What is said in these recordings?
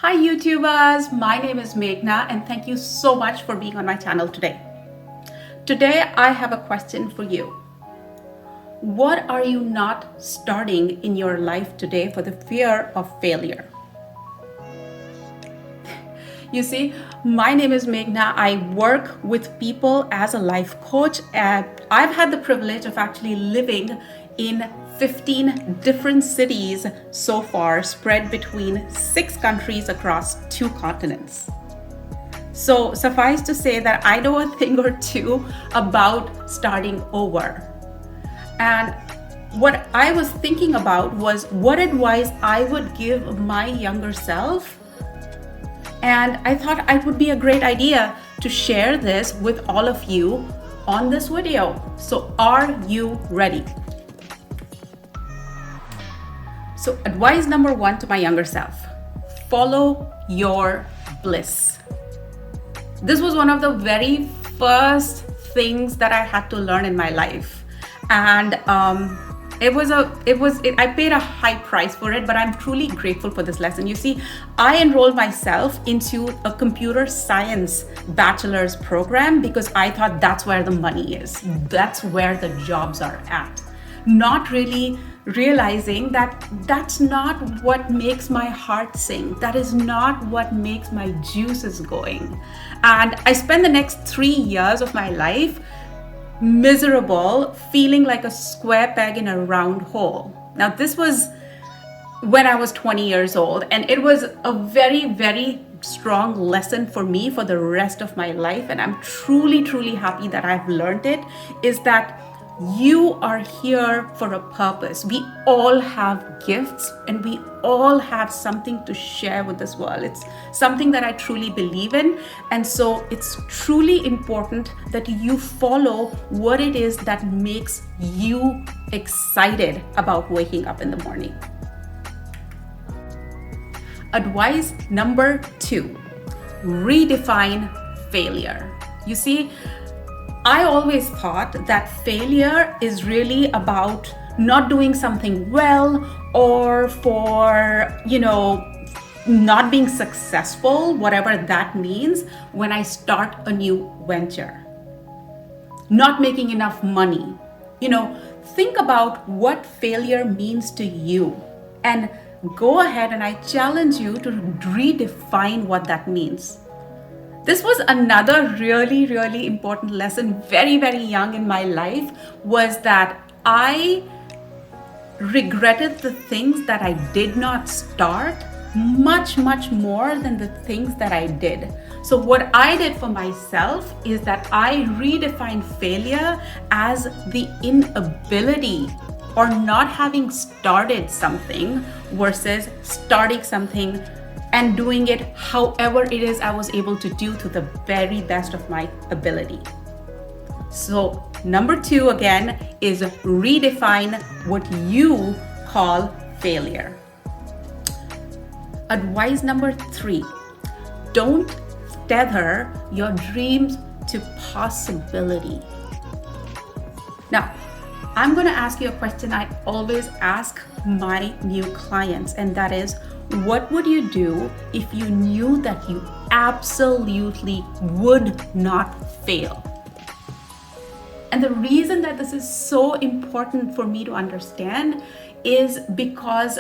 Hi YouTubers, my name is Meghna and thank you so much for being on my channel today. Today I have a question for you. What are you not starting in your life today for the fear of failure? You see, my name is Meghna. I work with people as a life coach and I've had the privilege of actually living in 15 different cities so far, spread between 6 countries across 2 continents. So suffice to say that I know a thing or two about starting over. And what I was thinking about was what advice I would give my younger self. And I thought it would be a great idea to share this with all of you on this video. So are you ready? So advice number 1 to my younger self, follow your bliss. This was one of the very first things that I had to learn in my life. And I paid a high price for it, but I'm truly grateful for this lesson. You see, I enrolled myself into a computer science bachelor's program because I thought that's where the money is. That's where the jobs are at. Not really realizing that that's not what makes my heart sing. That is not what makes my juices going. And I spent the next 3 years of my life miserable, feeling like a square peg in a round hole. Now, this was when I was 20 years old, and it was a very, very strong lesson for me for the rest of my life. And I'm truly, truly happy that I've learned it, is that you are here for a purpose. We all have gifts and we all have something to share with this world. It's something that I truly believe in. And so it's truly important that you follow what it is that makes you excited about waking up in the morning. Advice number 2, redefine failure. You see, I always thought that failure is really about not doing something well or for, not being successful, whatever that means, when I start a new venture. Not making enough money. Think about what failure means to you and go ahead, and I challenge you to redefine what that means. This was another really, really important lesson very, very young in my life, was that I regretted the things that I did not start much, much more than the things that I did. So what I did for myself is that I redefined failure as the inability or not having started something versus starting something and doing it however it is I was able to do to the very best of my ability. So number 2 again is redefine what you call failure. Advice number 3, don't tether your dreams to possibility. Now, I'm going to ask you a question I always ask my new clients, and that is, what would you do if you knew that you absolutely would not fail? And the reason that this is so important for me to understand is because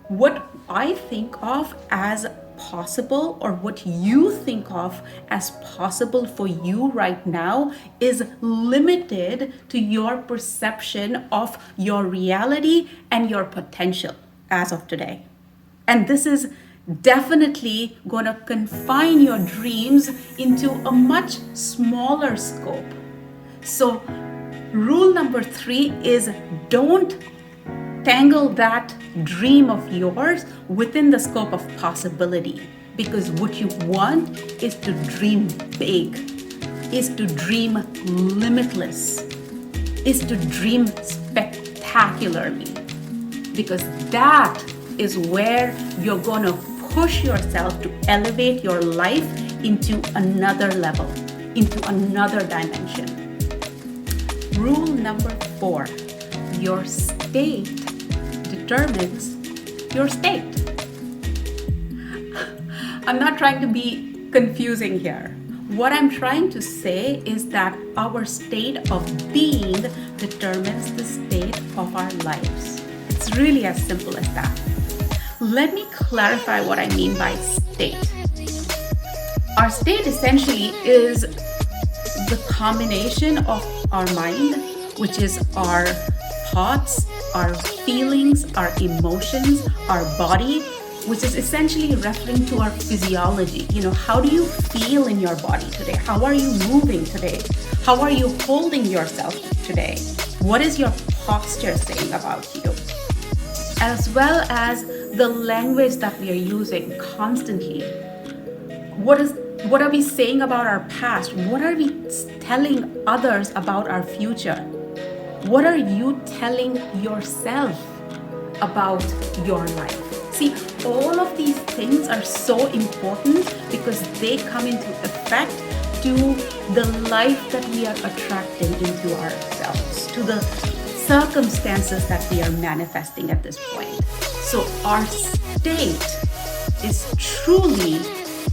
what I think of as possible, or what you think of as possible for you right now, is limited to your perception of your reality and your potential as of today. And this is definitely going to confine your dreams into a much smaller scope. So rule number 3 is don't tangle that dream of yours within the scope of possibility, because what you want is to dream big, is to dream limitless, is to dream spectacularly, because that is where you're going to push yourself to elevate your life into another level, into another dimension. Rule number 4, your state determines your state. I'm not trying to be confusing here. What I'm trying to say is that our state of being determines the state of our lives. It's really as simple as that. Let me clarify what I mean by state. Our state essentially is the combination of our mind, which is our thoughts, our feelings, our emotions, our body, which is essentially referring to our physiology. How do you feel in your body today? How are you moving today? How are you holding yourself today? What is your posture saying about you? As well as the language that we are using constantly. What are we saying about our past? What are we telling others about our future? What are you telling yourself about your life? See, all of these things are so important because they come into effect to the life that we are attracting into ourselves, to the circumstances that we are manifesting at this point. So our state is truly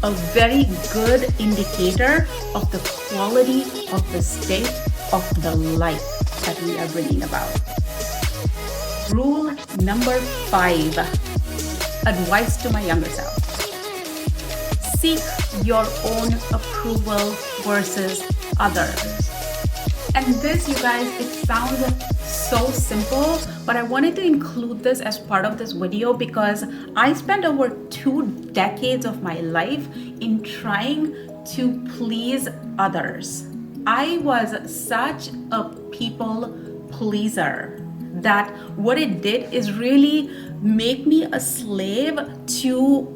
a very good indicator of the quality of the state of the life that we are bringing about. Rule number 5, advice to my younger self. Seek your own approval versus others. And this, you guys, it sounds so simple, but I wanted to include this as part of this video because I spent over 2 decades of my life in trying to please others. I was such a people pleaser that what it did is really make me a slave to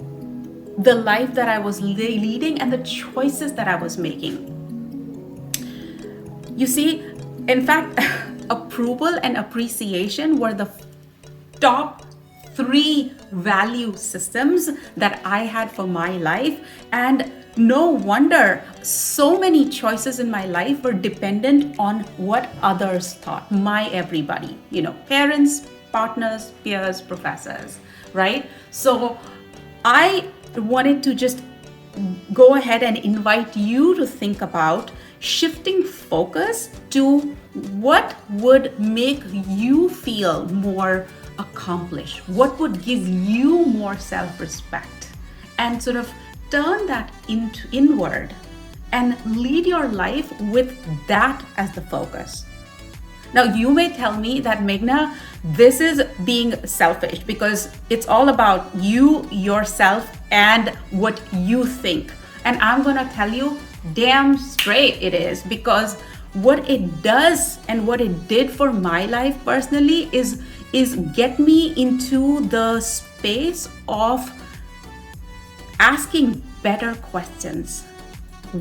the life that I was leading and the choices that I was making. You see, in fact, approval and appreciation were the top 3 value systems that I had for my life. And no wonder so many choices in my life were dependent on what others thought, my everybody, parents, partners, peers, professors, right? So I wanted to just go ahead and invite you to think about shifting focus to what would make you feel more accomplished, what would give you more self-respect, and sort of turn that into inward and lead your life with that as the focus. Now, you may tell me that, Meghna, this is being selfish because it's all about you, yourself, and what you think. And I'm gonna tell you, damn straight it is, because what it does and what it did for my life personally is get me into the space of asking better questions.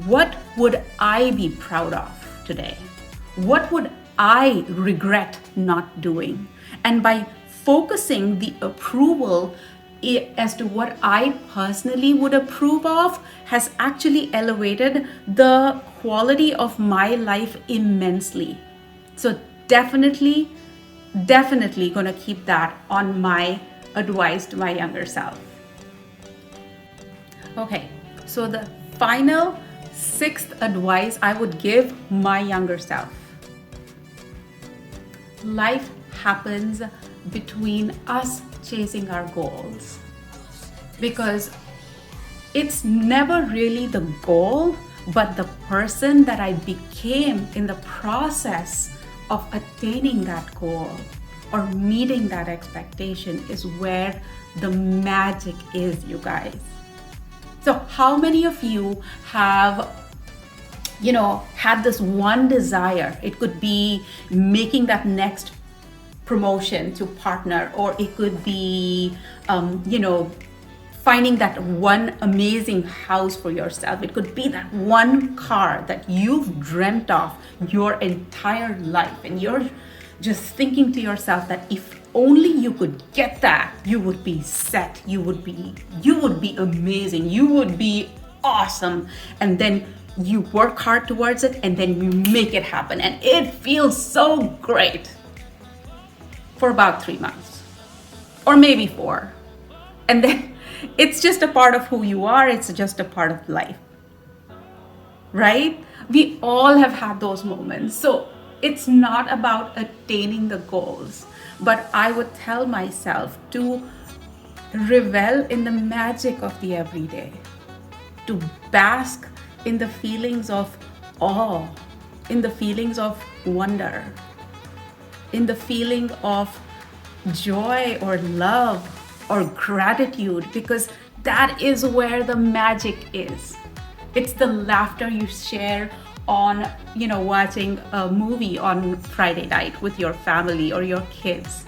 What would I be proud of today? What would I regret not doing? And by focusing the approval as to what I personally would approve of has actually elevated the quality of my life immensely. So definitely gonna keep that on my advice to my younger self. Okay, so the final 6th advice I would give my younger self. Life happens between us chasing our goals, because it's never really the goal, but the person that I became in the process of attaining that goal or meeting that expectation is where the magic is, you guys. So how many of you have had this one desire? It could be making that next promotion to partner, or it could be finding that one amazing house for yourself. It could be that one car that you've dreamt of your entire life, and you're just thinking to yourself that if only you could get that, you would be set, you would be amazing, you would be awesome. And then you work hard towards it, and then you make it happen, and it feels so great for about 3 months or maybe 4. And then it's just a part of who you are, it's just a part of life, right? We all have had those moments. So it's not about attaining the goals, but I would tell myself to revel in the magic of the everyday, to bask in the feelings of awe, in the feelings of wonder, in the feeling of joy or love or gratitude, because that is where the magic is. It's the laughter you share on, watching a movie on Friday night with your family or your kids.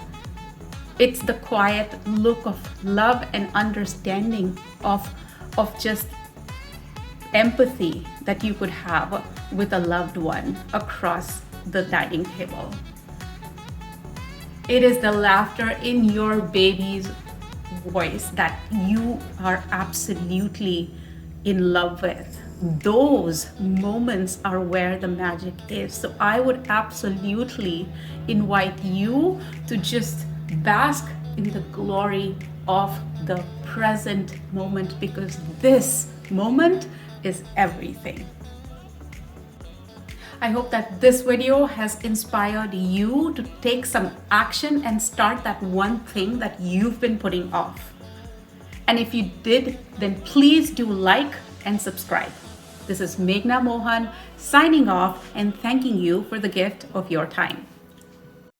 It's the quiet look of love and understanding of just empathy that you could have with a loved one across the dining table. It is the laughter in your baby's voice that you are absolutely in love with. Those moments are where the magic is. So I would absolutely invite you to just bask in the glory of the present moment, because this moment is everything. I hope that this video has inspired you to take some action and start that one thing that you've been putting off. And if you did, then please do like and subscribe. This is Meghna Mohan signing off and thanking you for the gift of your time.